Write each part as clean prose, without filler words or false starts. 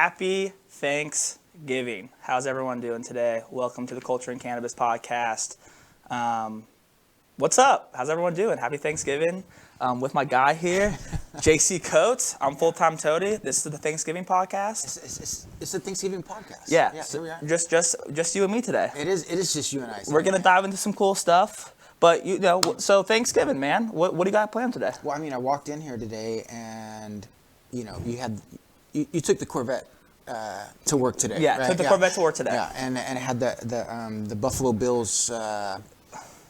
Happy Thanksgiving. How's everyone doing today? Welcome to the Culture and Cannabis podcast. What's up? How's everyone doing? Happy Thanksgiving. With my guy here, JC Coates. I'm full-time toady. This is the Thanksgiving podcast. It's a Thanksgiving podcast. Yeah, here we are. Just you and me today. It is just you and I. We're gonna dive into some cool stuff. But so Thanksgiving, man. What do you got planned today? Well, I mean, I walked in here today, and you took the Corvette to work today. Yeah, right? took the Corvette to work today. Yeah, and it had the Buffalo Bills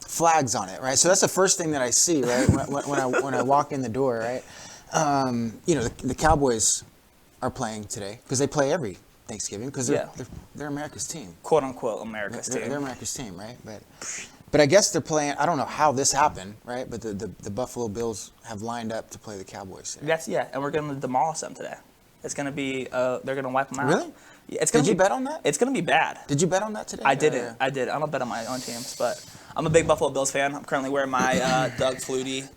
flags on it, right? So that's the first thing that I see, right? when I walk in the door, right? The Cowboys are playing today because they play every Thanksgiving because they're America's team, quote unquote America's team. They're America's team, right? But I guess they're playing. I don't know how this happened, right? But the Buffalo Bills have lined up to play the Cowboys today. And we're gonna demolish them today. It's gonna be they're gonna wipe them out. Really? Yeah, Did you bet on that? It's gonna be bad. Did you bet on that today? I didn't. I don't bet on my own teams, but I'm a big Buffalo Bills fan. I'm currently wearing my Doug Flutie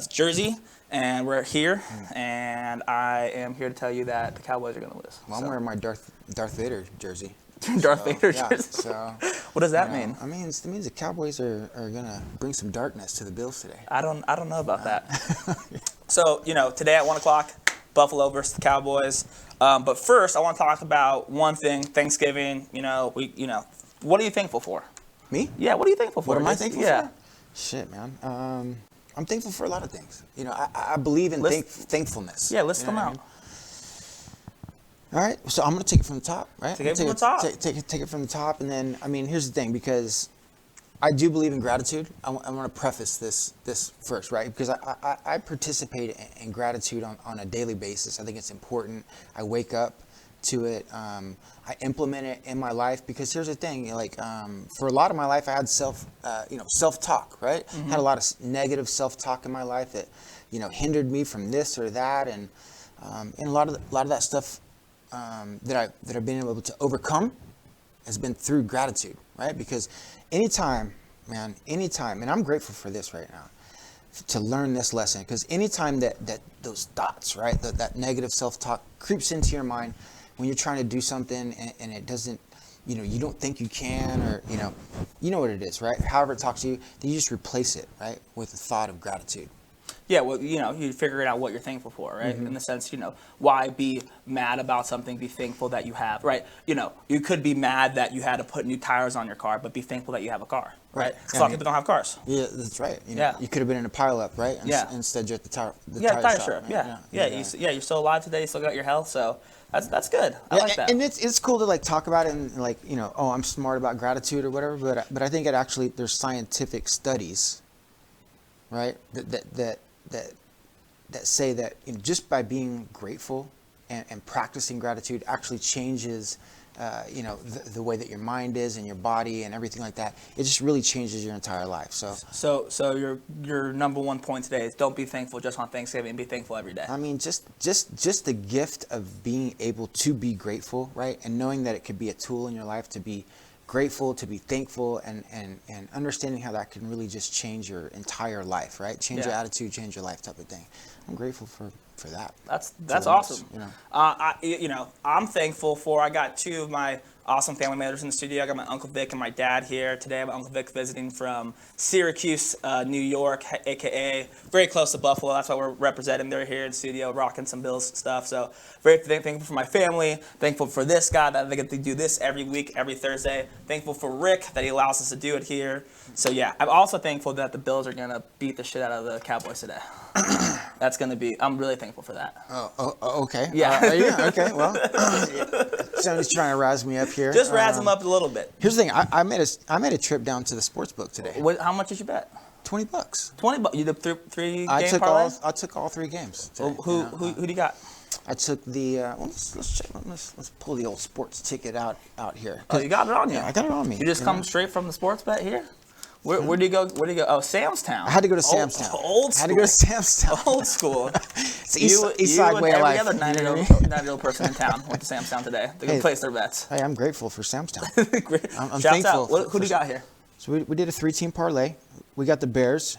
jersey, and we're here, and I am here to tell you that the Cowboys are gonna lose. Well, I'm wearing my Darth Vader jersey. Darth Vader jersey. So what does that mean? I mean, it means the Cowboys are gonna bring some darkness to the Bills today. I don't know about that. So today at 1:00, Buffalo versus the Cowboys. But first, I want to talk about one thing. Thanksgiving. What are you thankful for? Me? Yeah. What are you thankful for? What am I thankful for? Shit, man. I'm thankful for a lot of things. I believe in thankfulness. Yeah, let's come out. All right, so I'm gonna take it from the top, right? Take it from the top. Take it from the top, and then here's the thing, because I do believe in gratitude. I want to preface this first, right? Because I participate in gratitude on a daily basis. I think it's important. I wake up to it. I implement it in my life, because here's the thing, for a lot of my life, I had self-talk, right? Mm-hmm. Had a lot of negative self-talk in my life that, hindered me from this or that, and a lot of that stuff that I've been able to overcome has been through gratitude, right? Because anytime, and I'm grateful for this right now, to learn this lesson, because anytime that those thoughts, right, that negative self-talk creeps into your mind when you're trying to do something and it doesn't, you don't think you can, or, you know what it is, right? However it talks to you, then you just replace it, right, with the thought of gratitude. Yeah, well, you figure out what you're thankful for, right? Mm-hmm. In the sense, why be mad about something? Be thankful that you have, right? You could be mad that you had to put new tires on your car, but be thankful that you have a car, right? Because a lot of people don't have cars. Yeah, that's right. You could have been in a pileup, right? Instead, you're at the tire shop. You're still alive today. You still got your health, so that's good. I like that. And it's cool to talk about it and I'm smart about gratitude or whatever. But I think there's scientific studies, right? That say that just by being grateful and practicing gratitude actually changes, the way that your mind is and your body and everything like that. It just really changes your entire life. So your number one point today is don't be thankful just on Thanksgiving. Be thankful every day. I mean, just the gift of being able to be grateful, right, and knowing that it could be a tool in your life to be grateful, to be thankful, and understanding how that can really just change your entire life, right? Change your attitude, change your life type of thing. I'm grateful for that. That's awesome. I'm thankful for, I got two of my awesome family members in the studio. I got my Uncle Vic and my dad here today. My Uncle Vic visiting from Syracuse, New York, aka very close to Buffalo. That's why we're representing. They're here in the studio rocking some Bills stuff. So very thankful for my family. Thankful for this guy that they get to do this every week, every Thursday. Thankful for Rick that he allows us to do it here. So yeah, I'm also thankful that the Bills are gonna beat the shit out of the Cowboys today. That's gonna be. I'm really thankful for that. Oh okay. Yeah. Okay. Well, somebody's trying to razz me up here. Just razz them up a little bit. Here's the thing. I made a trip down to the sports book today. How much did you bet? $20. $20. You did three game parlay? I took all 3 games. Today. Who do you got? I took the. Let's check. Let's pull the old sports ticket out here. Oh, you got it on you. Yeah, I got it on me. You just come straight from the sports bet here. Where do you go? Oh, Sam's Town. I had to go to Sam's Town. Old school. I had to go to Sam's Town. Old school. It's East Side way of life. Every other 90-year-old person in town went to Sam's Town today. They can place their bets. Hey, I'm grateful for Sam's Town. I'm Shouts thankful. out. Who do you got here? So we did a 3-team parlay. We got the Bears.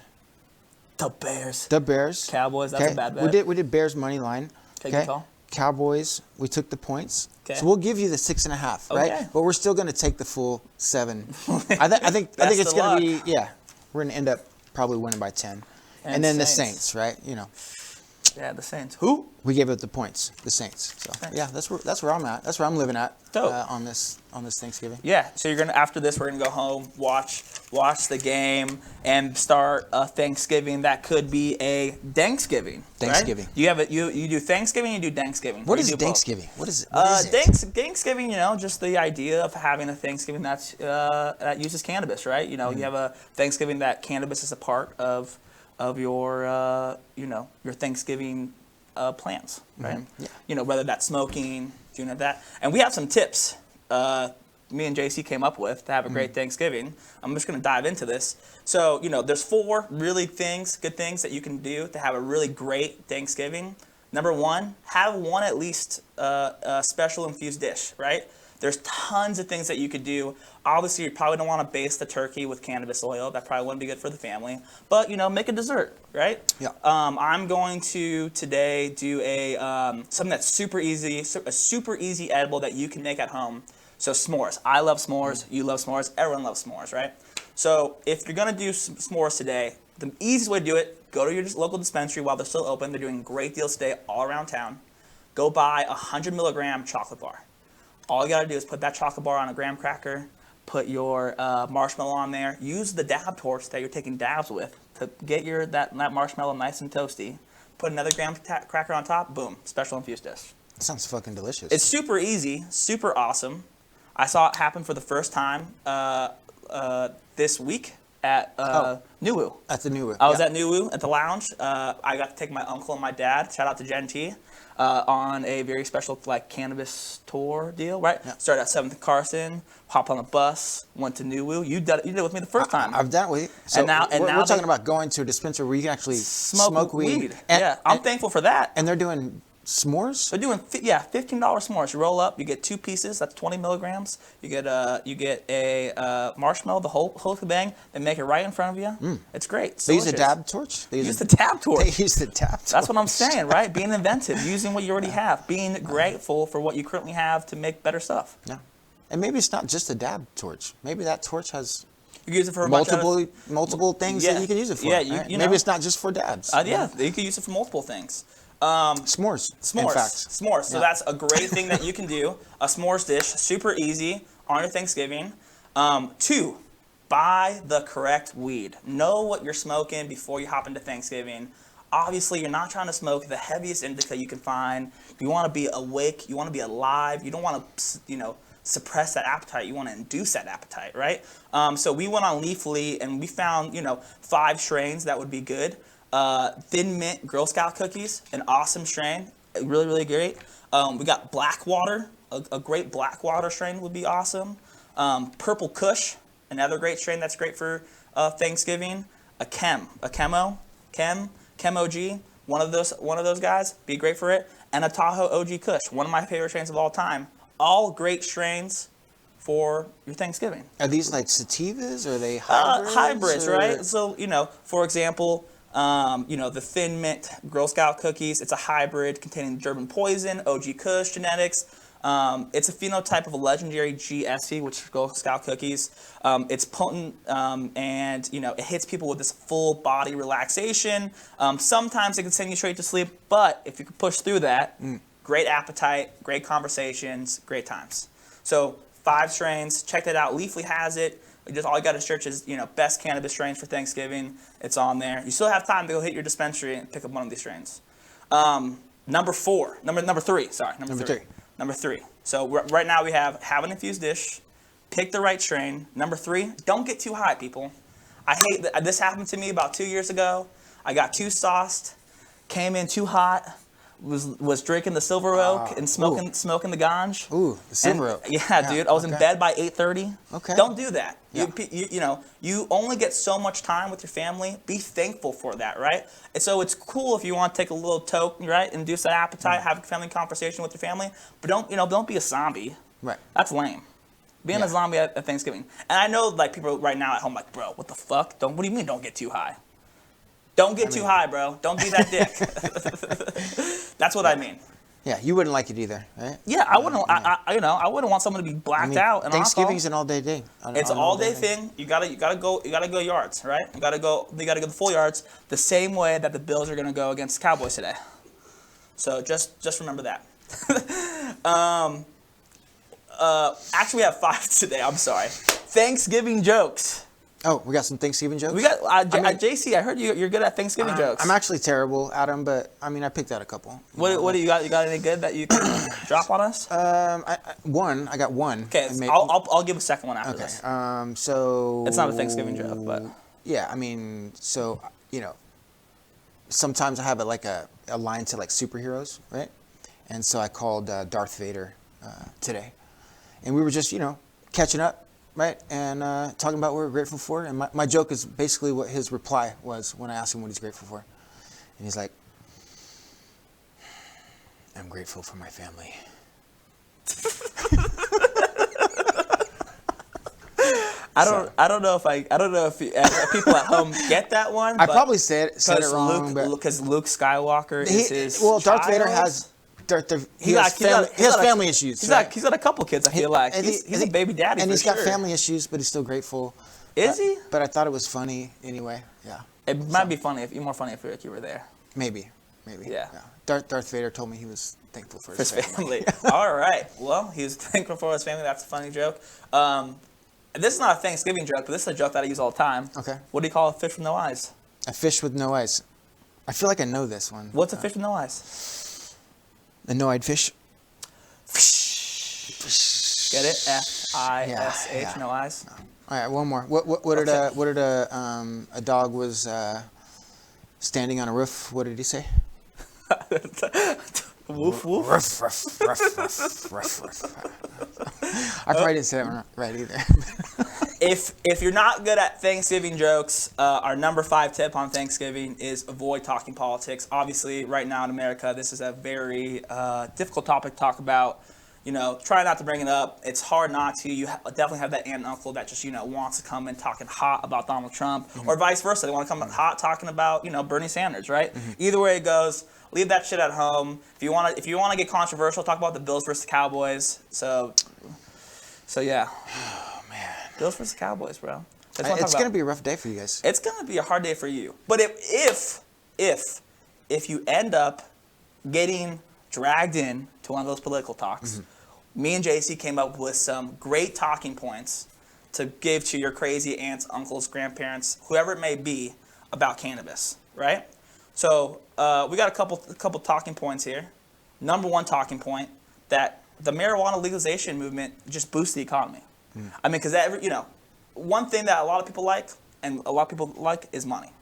The Bears. The Bears. Cowboys. That's a bad bet. We did Bears money line. Okay, good call. Cowboys. We took the points. Okay. So we'll give you the 6.5, right? Okay. But we're still going to take the full 7. I think it's going to be, we're going to end up probably winning by 10. And then the Saints, right? You know. Yeah, the Saints. Who? We gave it the points, the Saints. So yeah, that's where I'm at. That's where I'm living at on this Thanksgiving. Yeah. So after this, we're gonna go home, watch the game, and start a Thanksgiving that could be a Thanksgiving. Thanksgiving. Right? You do Thanksgiving, you do Thanksgiving. What is Thanksgiving? What is it? Thanksgiving, just the idea of having a Thanksgiving that uses cannabis, right? You have a Thanksgiving that cannabis is a part of your your Thanksgiving plans, right? Mm-hmm. Yeah. Whether that's smoking, doing that. And we have some tips me and JC came up with to have a great Thanksgiving. I'm just going to dive into this. So, there's 4 really good things that you can do to have a really great Thanksgiving. Number 1, have one at least a special infused dish, right? There's tons of things that you could do. Obviously, you probably don't want to baste the turkey with cannabis oil. That probably wouldn't be good for the family. But, make a dessert, right? Yeah. I'm going to today do something that's super easy, a super easy edible that you can make at home. So s'mores. I love s'mores. You love s'mores. Everyone loves s'mores, right? So if you're going to do s'mores today, the easiest way to do it, go to your local dispensary while they're still open. They're doing great deals today all around town. Go buy a 100-milligram chocolate bar. All you got to do is put that chocolate bar on a graham cracker, put your marshmallow on there. Use the dab torch that you're taking dabs with to get that marshmallow nice and toasty. Put another graham cracker on top. Boom. Special infused dish. That sounds fucking delicious. It's super easy, super awesome. I saw it happen for the first time this week at Nuwu. At the Nuwu. I was at Nuwu at the lounge. I got to take my uncle and my dad. Shout out to Gen T. On a very special cannabis tour deal, right? Yeah. Started at 7th and Carson, hopped on a bus, went to Nuwu. You did it with me the first time. I've done it with you. So now we're talking about going to a dispensary where you can actually smoke weed. I'm thankful for that. And they're doing s'mores? They're doing $15 s'mores. You roll up, you get 2 pieces. That's 20 milligrams. You get a marshmallow, the whole shebang. They make it right in front of you. It's great. They use a dab torch. They use the dab torch. They use the dab torch. That's what I'm saying, right? Being inventive, using what you already have, being grateful for what you currently have to make better stuff. Yeah, and maybe it's not just a dab torch. Maybe that torch has you can use it for multiple things that you can use it for. Yeah, right? Maybe it's not just for dabs. Yeah, you can use it for multiple things. S'mores. In fact. S'mores. So that's a great thing that you can do. A s'mores dish, super easy on your Thanksgiving. 2, buy the correct weed. Know what you're smoking before you hop into Thanksgiving. Obviously, you're not trying to smoke the heaviest indica you can find. You want to be awake. You want to be alive. You don't want to, suppress that appetite. You want to induce that appetite, right? So we went on Leafly and we found, 5 strains that would be good. Thin Mint Girl Scout cookies, an awesome strain, really, really great. We got Blackwater, a great Blackwater strain would be awesome. Purple Kush, another great strain that's great for Thanksgiving. A Chem OG, one of those guys, be great for it. And a Tahoe OG Kush, one of my favorite strains of all time. All great strains for your Thanksgiving. Are these like sativas? Or are they hybrids? Hybrids, right? So, for example, the Thin Mint Girl Scout cookies, it's a hybrid containing German poison, OG Kush genetics. It's a phenotype of a legendary GSE, which is Girl Scout cookies. It's potent and, it hits people with this full body relaxation. Sometimes it can send you straight to sleep, but if you can push through that, great appetite, great conversations, great times. So 5 strains, check that out. Leafly has it. Just all you got to search is, best cannabis strains for Thanksgiving. It's on there. You still have time to go hit your dispensary and pick up one of these strains. Number 3. Number 3. So right now we have an infused dish. Pick the right strain. Number 3, don't get too high, people. I hate that. This happened to me about 2 years ago. I got too sauced, came in too hot. Was drinking the Silver Oak and smoking the ganj. Ooh, the Silver Oak. Yeah, dude. I was in bed by 8:30. Okay. Don't do that. Yeah. You only get so much time with your family. Be thankful for that, right? And so it's cool if you want to take a little toke, right, induce that appetite, have a family conversation with your family. But don't be a zombie. Right. That's lame. Being a zombie at Thanksgiving. And I know people right now at home bro, what the fuck? What do you mean don't get too high? Don't get too high, bro. Don't be that dick. That's what I mean. Yeah, you wouldn't like it either, right? Yeah, I wouldn't. I wouldn't want someone to be blacked out. And Thanksgiving's an all-day day. It's an all-day thing. You gotta go yards, right? You gotta go the full yards the same way that the Bills are gonna go against the Cowboys today. So just remember that. Actually, we have 5 today. I'm sorry. Thanksgiving jokes. Oh, we got some Thanksgiving jokes? We got JC, I heard you're good at Thanksgiving jokes. I'm actually terrible at them, but I picked out a couple. What do you got? You got any good that you can drop on us? I got one. Okay, I'll give a second one after this. So it's not a Thanksgiving joke, but yeah, sometimes I have a line to like superheroes, right? And so I called Darth Vader today, and we were just catching up. Right, and talking about what we're grateful for. And my joke is basically what his reply was when I asked him what he's grateful for. And he's like, I'm grateful for my family. I don't know if people at home get that one. I probably said it wrong. Because Luke Skywalker is his Darth Vader has... He has family issues. He's got a couple kids. I feel like he's a baby daddy. And he's got family issues, but he's still grateful. Is he? But I thought it was funny anyway. Yeah. It might be funny more funny if you were there. Maybe. Yeah. Darth Vader told me he was thankful for his family. All right. Well, he was thankful for his family. That's a funny joke. This is not a Thanksgiving joke, but this is a joke that I use all the time. Okay. What do you call a fish with no eyes? A fish with no eyes. I feel like I know this one. What's a fish with no eyes? A no-eyed fish. Get it? F-I-S-H. Yeah. No eyes. No. All right, one more. What did a dog was standing on a roof? What did he say? Woof woof. Ruff, ruff, ruff, ruff, ruff, ruff. I probably didn't say that right either. If you're not good at Thanksgiving jokes, our number 5 tip on Thanksgiving is avoid talking politics. Obviously, right now in America, this is a very difficult topic to talk about. Try not to bring it up. It's hard not to. You definitely have that aunt and uncle that just wants to come in talking hot about Donald Trump, or vice versa. They want to come in hot talking about Bernie Sanders, right? Either way it goes, leave that shit at home. If you want to get controversial, talk about the Bills versus the Cowboys. So yeah. Oh man. Bills versus Cowboys, bro. It's gonna be a rough day for you guys. It's gonna be a hard day for you. But if you end up getting dragged in to one of those political talks, me and JC came up with some great talking points to give to your crazy aunts, uncles, grandparents, whoever it may be, about cannabis, right? So we got a couple talking points here. Number 1 talking point, that the marijuana legalization movement just boosts the economy. Because one thing that a lot of people like, and a lot of people like, is money.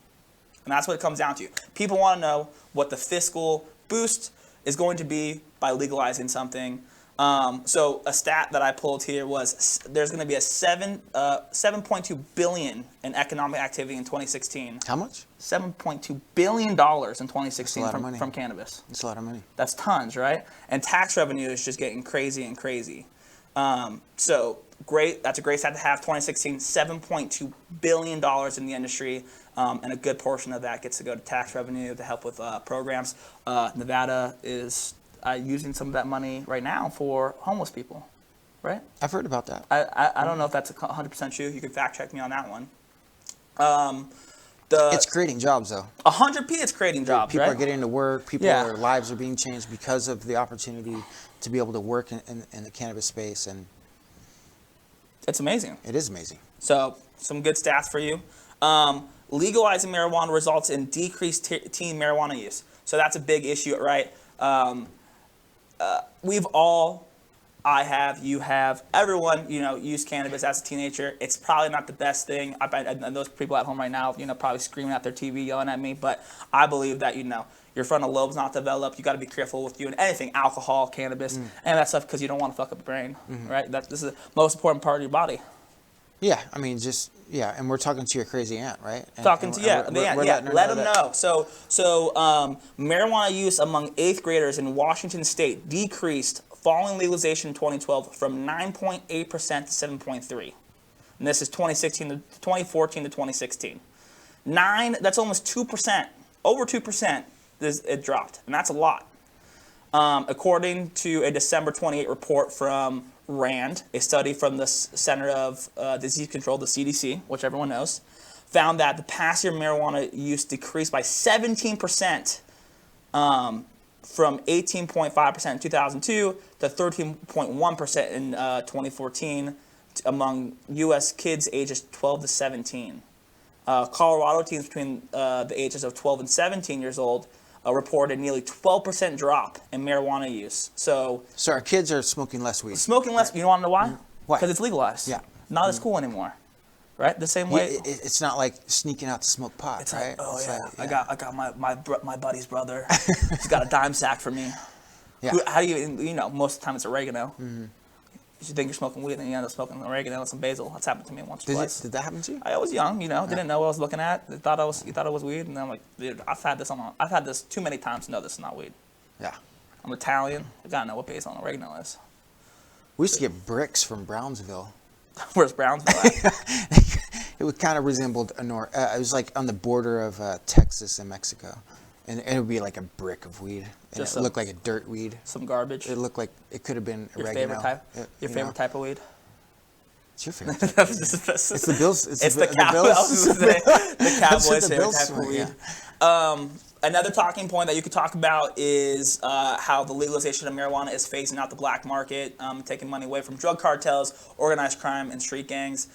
And that's what it comes down to. People want to know what the fiscal boost is going to be by legalizing something. So a stat that I pulled here was there's going to be a 7.2 billion in economic activity in 2016. How much? $7.2 billion in 2016 from cannabis. That's a lot of money. That's tons, right? And tax revenue is just getting crazy and crazy. So great. That's a great stat to have. 2016, $7.2 billion in the industry. And a good portion of that gets to go to tax revenue to help with programs. Nevada is using some of that money right now for homeless people, right? I've heard about that. I don't know if that's 100% true. You can fact check me on that one. It's creating jobs, though. 100%, it's creating jobs, People right? are getting to work. Their lives are being changed because of the opportunity to be able to work in the cannabis space, and it's amazing. It is amazing. So, some good stats for you. Legalizing marijuana results in decreased teen marijuana use. So that's a big issue, right? I have, you have, everyone, used cannabis as a teenager. It's probably not the best thing. I bet and those people at home right now, probably screaming at their TV, yelling at me. But I believe that, your frontal lobe's not developed. You got to be careful with doing anything, alcohol, cannabis, and that stuff, because you don't want to fuck up your brain, right? This is the most important part of your body. Yeah, and we're talking to your crazy aunt, right? Let them know. So, marijuana use among 8th graders in Washington State decreased following legalization in 2012 from 9.8% to 7.3%. And this is 2014 to 2016. That's almost 2%, over 2%, it dropped, and that's a lot. According to a December 28 report from RAND, a study from the Center of Disease Control, the CDC, which everyone knows, found that the past year marijuana use decreased by 17% from 18.5% in 2002 to 13.1% in 2014 among U.S. kids ages 12 to 17. Colorado teens between the ages of 12 and 17 years old reported nearly 12% drop in marijuana use. So our kids are smoking less weed. Smoking less. You want to know why? Why? Because it's legalized. Yeah. Not as cool anymore. Right? The same way. It's not like sneaking out to smoke pot, It's right? like, oh It's yeah, like, I got my buddy's brother. He's got a dime sack for me. Yeah. How do you know? Most of the time it's oregano. Mm-hmm. You think you're smoking weed, and you end up smoking oregano and some basil. That's happened to me once or twice. Did that happen to you? I was young, didn't know what I was looking at. You thought it was weed, and then I'm like, dude, I've had this too many times to know this is not weed. Yeah. I'm Italian. I gotta know what basil and oregano is. We used to get bricks from Brownsville. Where's Brownsville at? It kind of resembled it was like on the border of Texas and Mexico, and it would be like a brick of weed. And it looked like a dirt weed. Some garbage. It looked like it could have been your oregano. Favorite type of weed? It's your favorite. It's the Bills. It's the Cowboys' favorite type of weed. Yeah. Another talking point that you could talk about is how the legalization of marijuana is phasing out the black market, taking money away from drug cartels, organized crime, and street gangs.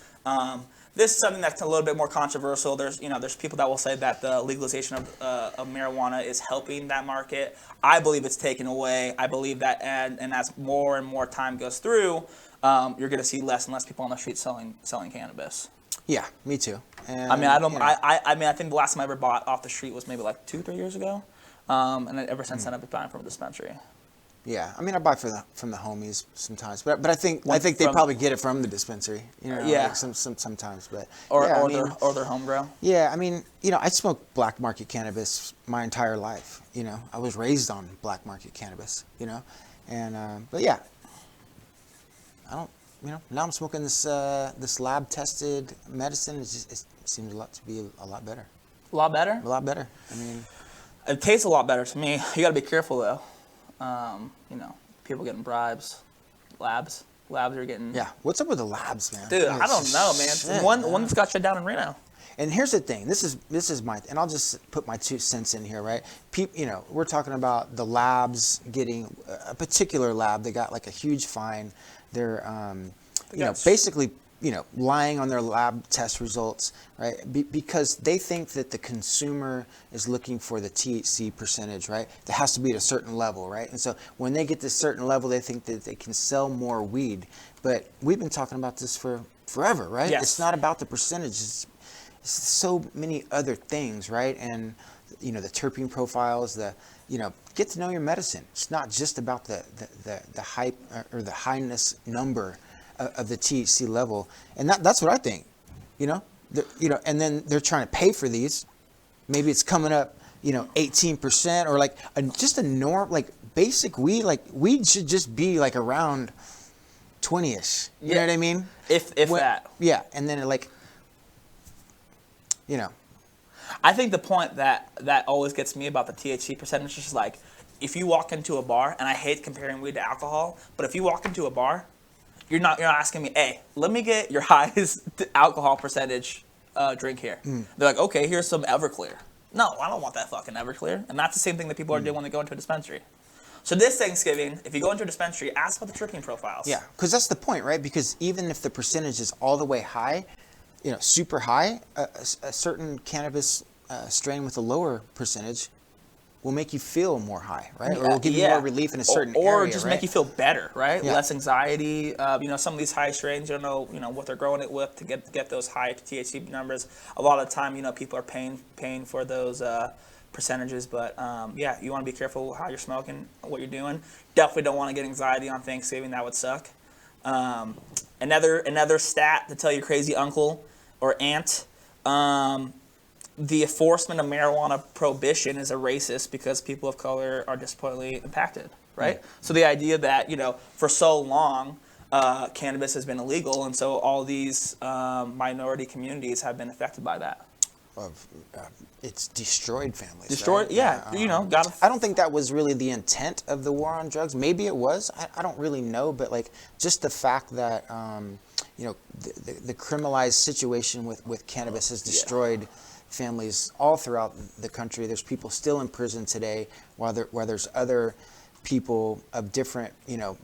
This is something that's a little bit more controversial. There's people that will say that the legalization of marijuana is helping that market. I believe it's taken away. I believe that, and as more and more time goes through, you're going to see less and less people on the street selling cannabis. Yeah, me too. And, I think the last time I ever bought off the street was maybe like 2-3 years ago, and ever since then I've been buying from a dispensary. Yeah, I mean, I buy from the homies sometimes, but I think they probably get it from the dispensary. Yeah. Like sometimes, but or their home grow. Yeah, I mean, I smoked black market cannabis my entire life. I was raised on black market cannabis. And but yeah, I don't. Now I'm smoking this lab tested medicine. It seems to be a lot better. A lot better. A lot better. I mean, it tastes a lot better to me. You got to be careful though. People getting bribes, labs are getting. Yeah, what's up with the labs, man? Dude, I don't know, man. Shit, one that's got shut down in Reno. And here's the thing. This is my, and I'll just put my 2 cents in here, right? We're talking about the labs getting a particular lab. They got like a huge fine. They're, basically, lying on their lab test results, right? Because they think that the consumer is looking for the THC percentage, right? That has to be at a certain level, right? And so when they get to a certain level, they think that they can sell more weed. But we've been talking about this for forever, right? Yes. It's not about the percentage. It's so many other things, right? And the terpene profiles, get to know your medicine. It's not just about the hype or the highness number of the THC level, and that's what I think. And then they're trying to pay for these. Maybe it's coming up, 18%, or like just a norm, like basic weed. Like weed should just be like around 20ish. You know what I mean? If that. Yeah, and then I think the point that always gets me about the THC percentage is just like, if you walk into a bar, and I hate comparing weed to alcohol, but if you walk into a bar, you're not asking me, hey, let me get your highest alcohol percentage drink here. They're like, okay, here's some Everclear. No, I don't want that fucking Everclear. And that's the same thing that people are doing when they go into a dispensary. So this Thanksgiving, if you go into a dispensary, ask about the terpene profiles. Yeah, because that's the point, right? Because even if the percentage is all the way high, super high, a certain cannabis strain with a lower percentage will make you feel more high, right? Or will give you more relief in a certain area, or just make you feel better, right? Yeah. Less anxiety. Some of these high strains, you don't know, what they're growing it with to get those high THC numbers. A lot of the time, people are paying for those percentages, but you want to be careful how you're smoking, what you're doing. Definitely don't want to get anxiety on Thanksgiving. That would suck. Another stat to tell your crazy uncle or aunt. The enforcement of marijuana prohibition is a racist because people of color are disproportionately impacted, right? So the idea that, for so long, cannabis has been illegal, and so all these minority communities have been affected by that. it's destroyed families. Destroyed, right? yeah. I don't think that was really the intent of the war on drugs. Maybe it was. I don't really know, but like just the fact that the criminalized situation with cannabis has destroyed families all throughout the country. There's people still in prison today, while there's other people of different,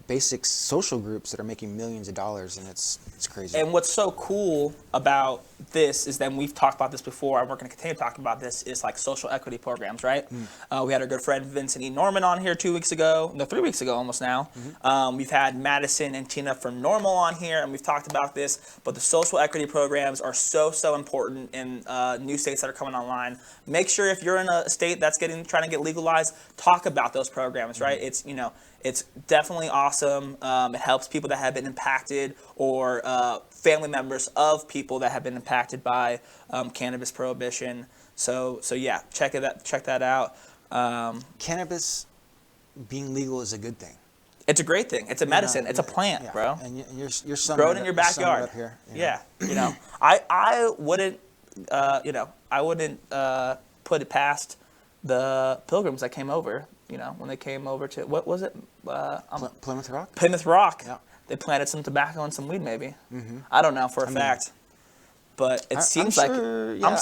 basic social groups that are making millions of dollars, and it's crazy. And what's so cool about this is that we've talked about this before, and we're going to continue talking about this, is like social equity programs, right? We had our good friend Vincent E. Norman on here 3 weeks ago almost now. We've had Madison and Tina from Normal on here, and we've talked about this, but the social equity programs are so important in new states that are coming online. Make sure if you're in a state that's trying to get legalized, talk about those programs, right? It's definitely awesome. It helps people that have been impacted or family members of people that have been impacted by cannabis prohibition. So yeah, check that out. Cannabis being legal is a good thing. It's a great thing. It's a medicine. It's a plant, bro. And you're grow it in your backyard. Up here, Yeah, I wouldn't put it past the pilgrims that came over. When they came over to, what was it? Plymouth Rock? Plymouth Rock. Yeah. They planted some tobacco and some weed, maybe. I don't know for a fact, but it seems I'm like sure, yeah.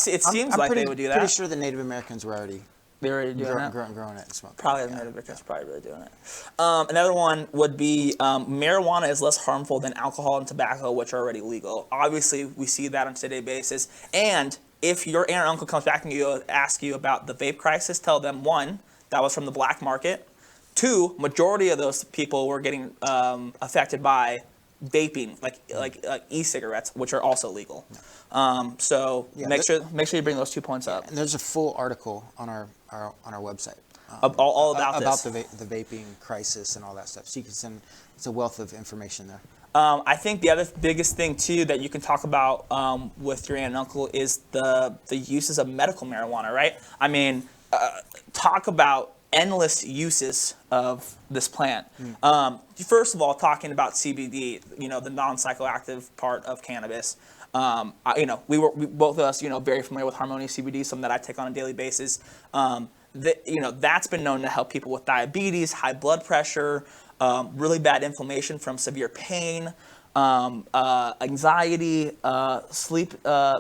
they would do that. I'm pretty sure the Native Americans were already doing that. Growing it and smoking. Probably the Native Americans probably really doing it. Another one would be marijuana is less harmful than alcohol and tobacco, which are already legal. Obviously, we see that on a day-to-day basis. And if your aunt or uncle comes back and ask you about the vape crisis, tell them, one, that was from the black market. Two, majority of those people were getting affected by vaping, like e-cigarettes, which are also legal. Make sure you bring those 2 points up. And there's a full article on our website all about the vaping crisis and all that stuff. So you can send. It's a wealth of information there. I think the other biggest thing too that you can talk about with your aunt and uncle is the uses of medical marijuana, right? I mean, talk about endless uses of this plant. First of all, talking about CBD, the non-psychoactive part of cannabis. Both of us, very familiar with Harmonious CBD, something that I take on a daily basis. That's been known to help people with diabetes, high blood pressure, really bad inflammation from severe pain, anxiety,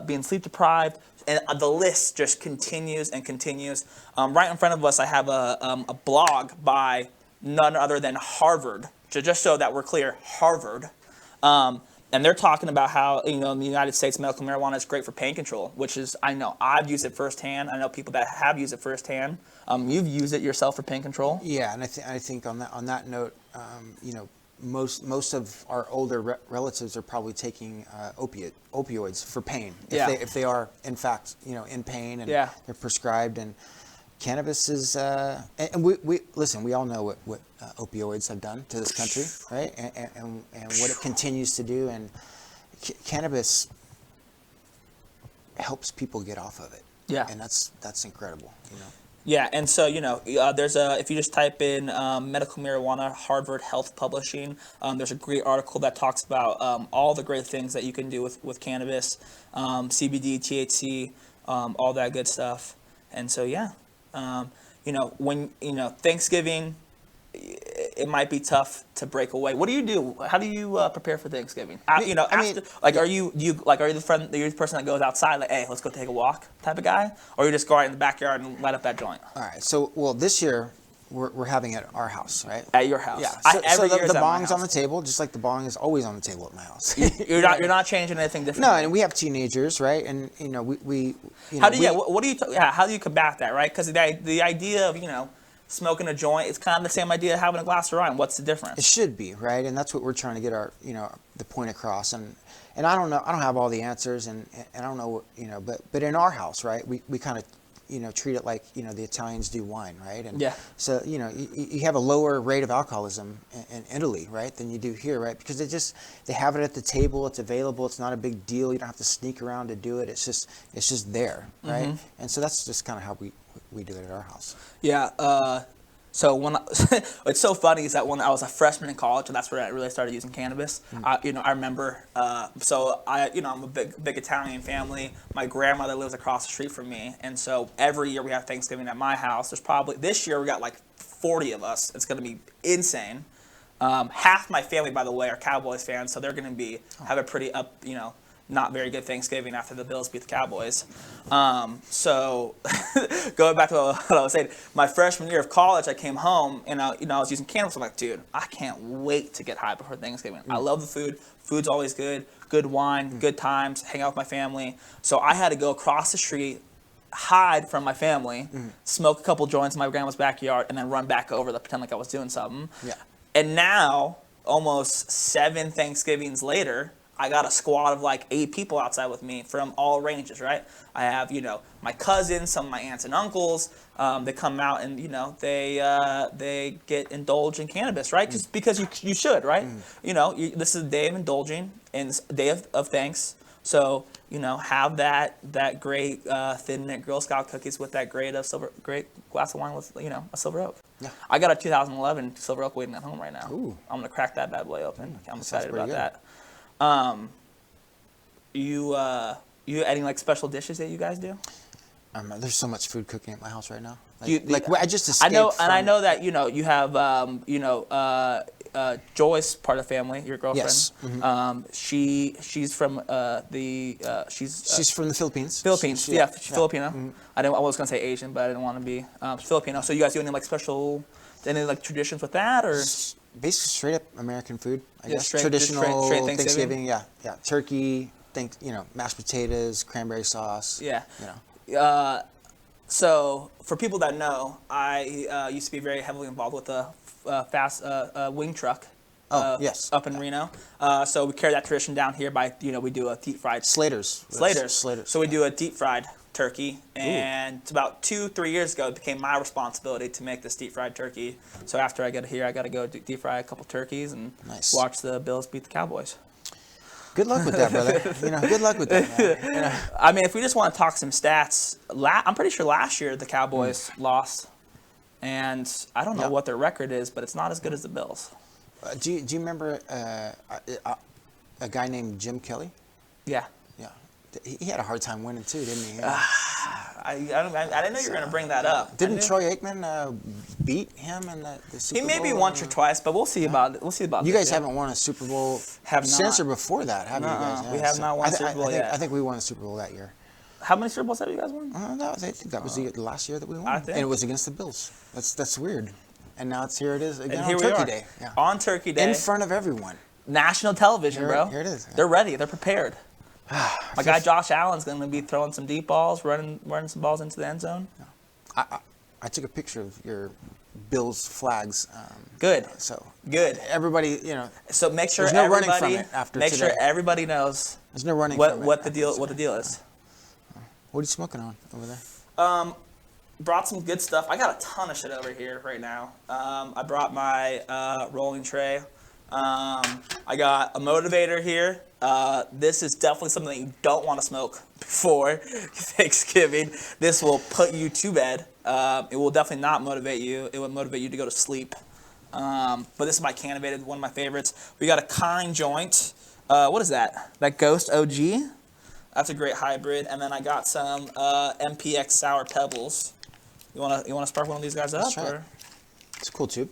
being sleep deprived. And the list just continues and continues. Right in front of us, I have a blog by none other than Harvard. Just so that we're clear, Harvard. And they're talking about how, in the United States, medical marijuana is great for pain control, which is, I know, I've used it firsthand. I know people that have used it firsthand. You've used it yourself for pain control? Yeah, and I think on that note, most of our older relatives are probably taking opioids for pain if they are in fact in pain and they're prescribed. And cannabis is and we all know what opioids have done to this country, right? And what it continues to do. And cannabis helps people get off of it. Yeah, and that's incredible. Yeah, and so, there's if you just type in medical marijuana, Harvard Health Publishing, there's a great article that talks about all the great things that you can do with cannabis, CBD, THC, all that good stuff. And so, when, Thanksgiving, it might be tough to break away. What do you do? How do you prepare for Thanksgiving? Are you the person that goes outside, like, hey, let's go take a walk type of guy? Or you just go out in the backyard and light up that joint? All right. So, this year we're having it at our house, right? At your house. Yeah. So the bong's on the table, just like the bong is always on the table at my house. You're not changing anything different. No, and we have teenagers, right? And we how do you combat that, right? Because the idea of smoking a joint, it's kind of the same idea of having a glass of wine. What's the difference? It should be, right? And that's what we're trying to get our, the point across. And I don't know, I don't have all the answers, and I don't know, but in our house, right, we kind of, treat it like, the Italians do wine, right? And so, you have a lower rate of alcoholism in Italy, right, than you do here, right? Because they have it at the table, it's available, it's not a big deal, you don't have to sneak around to do it, it's just there, right? And so that's just kind of how we do it at our house. Yeah, So it's so funny is that when I was a freshman in college, and that's where I really started using cannabis. I remember. I'm a big Italian family. My grandmother lives across the street from me, and so every year we have Thanksgiving at my house. There's probably this year we got like 40 of us. It's gonna be insane. Half my family, by the way, are Cowboys fans, so they're gonna have a pretty not very good Thanksgiving after the Bills beat the Cowboys. So going back to what I was saying, my freshman year of college, I came home and I was using cannabis. I'm like, dude, I can't wait to get high before Thanksgiving. I love the food. Food's always good. Good wine, good times, hang out with my family. So I had to go across the street, hide from my family, smoke a couple joints in my grandma's backyard, and then run back over to pretend like I was doing something. Yeah. And now, almost 7 Thanksgivings later, I got a squad of like 8 people outside with me from all ranges, right? I have, my cousins, some of my aunts and uncles. They come out and, they get indulged in cannabis, right? Just because you should, right? This is a day of indulging and it's a day of thanks. So, have that great thin mint Girl Scout cookies with that great glass of wine with, a Silver Oak. Yeah. I got a 2011 Silver Oak waiting at home right now. Ooh. I'm gonna crack that bad boy open. I'm excited about good. that. You any like special dishes that you guys do? There's so much food cooking at my house right now. I just escaped I know that you have Joyce, part of the family, your girlfriend. Yes. Mm-hmm. She's from she's from the Philippines. Philippines. She's Filipino. Mm-hmm. I was gonna say Asian, but I didn't want to be Filipino. So you guys do any like special, any like traditions with that, or basically straight up American food? I guess straight Thanksgiving. Yeah. Turkey. Mashed potatoes, cranberry sauce. Yeah. So for people that know, I used to be very heavily involved with the fast wing truck. Yes. Up in Reno. So we carry that tradition down here by, we do a deep fried. Slaters. So we do a deep fried turkey. And it's about 2-3 years ago, it became my responsibility to make this deep fried turkey. So after I get here, I got to go deep fry a couple turkeys and watch the Bills beat the Cowboys. Good luck with that, brother. Good luck with that. I mean, if we just want to talk some stats, I'm pretty sure last year the Cowboys lost. And I don't know what their record is, but it's not as good as the Bills. Do you remember a guy named Jim Kelly? Yeah. Yeah. He had a hard time winning too, didn't he? I didn't know you were going to bring that up. Didn't Troy Aikman beat him in the Super Bowl? He may be once or twice, but we'll see about it. We'll see about you guys haven't won a Super Bowl since or before that, have you guys? We have not won a Super Bowl yet. I think we won a Super Bowl that year. How many Super Bowls have you guys won? I think that was the last year that we won. And it was against the Bills. That's weird. And now here it is again on Turkey Day. Yeah. On Turkey Day. In front of everyone. National television, bro. Here it is. They're ready. They're prepared. My guy Josh Allen's going to be throwing some deep balls, running some balls into the end zone. I took a picture of your Bills flags. Good. So good. Everybody, So make sure there's no running from it after make today. sure everybody knows. There's no running what from what it the deal what the deal is. What are you smoking on over there? Brought some good stuff. I got a ton of shit over here right now. I brought my rolling tray. I got a motivator here. This is definitely something that you don't want to smoke before Thanksgiving. This will put you to bed. It will definitely not motivate you. It will motivate you to go to sleep. But this is my Cannabis, one of my favorites. We got a Kind joint. What is that? That Ghost OG? That's a great hybrid. And then I got some MPX Sour Pebbles. You wanna spark one of these guys up? Or? It's a cool tube.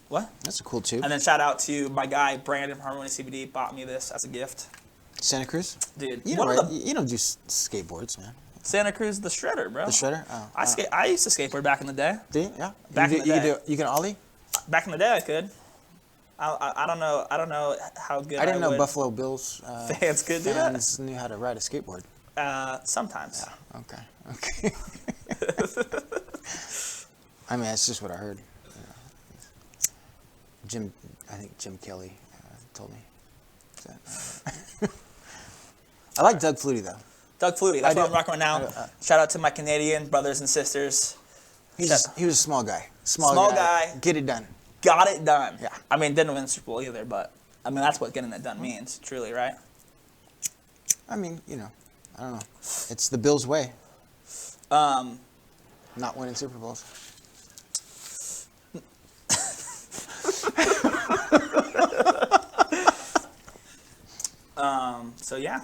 What? That's a cool tube. And then shout out to my guy Brandon from Harmony CBD. Bought me this as a gift. Santa Cruz? Dude, you don't do skateboards, man. Santa Cruz, the shredder, bro. The shredder? Oh. I used to skateboard back in the day. Do you? Yeah. Back in the day. You can ollie? Back in the day, I could. I don't know how good. I didn't know Buffalo Bills fans could do that. Fans knew how to ride a skateboard. Sometimes. Yeah. Okay. I mean, that's just what I heard. I think Jim Kelly told me. I like Doug Flutie though. Doug Flutie, that's what I'm rocking right now. Shout out to my Canadian brothers and sisters. He was a small guy. Small guy. Get it done. Got it done. Yeah. I mean, didn't win the Super Bowl either, but I mean that's what getting it done means, truly, right? I mean, I don't know. It's the Bills' way. Not winning Super Bowls. So yeah.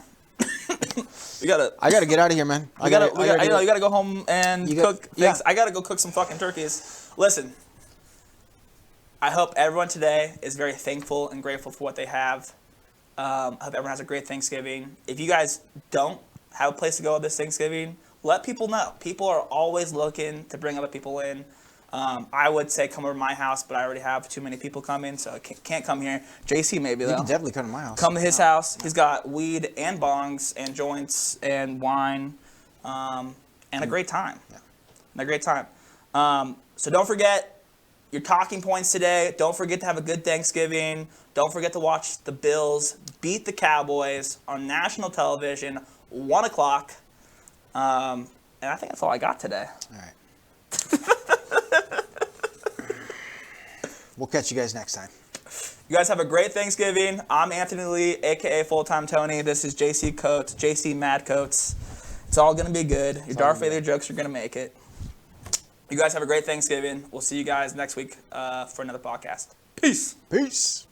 We gotta. I gotta get out of here, man. You gotta go home and cook things. Yeah. I gotta go cook some fucking turkeys. Listen, I hope everyone today is very thankful and grateful for what they have. I hope everyone has a great Thanksgiving. If you guys don't have a place to go this Thanksgiving, let people know. People are always looking to bring other people in. I would say come over to my house, but I already have too many people coming, so I can't come here. JC maybe though. You can definitely come to my house. Come to his house. He's got weed and bongs and joints and wine, and a great time. Yeah. And a great time. So don't forget your talking points today. Don't forget to have a good Thanksgiving. Don't forget to watch the Bills beat the Cowboys on national television, 1 o'clock. And I think that's all I got today. All right. We'll catch you guys next time. You guys have a great Thanksgiving. I'm Anthony Lee, a.k.a. Full-Time Tony. This is JC Coates, JC Mad Coates. It's all going to be good. Your Darth Vader jokes are going to make it. You guys have a great Thanksgiving. We'll see you guys next week for another podcast. Peace. Peace.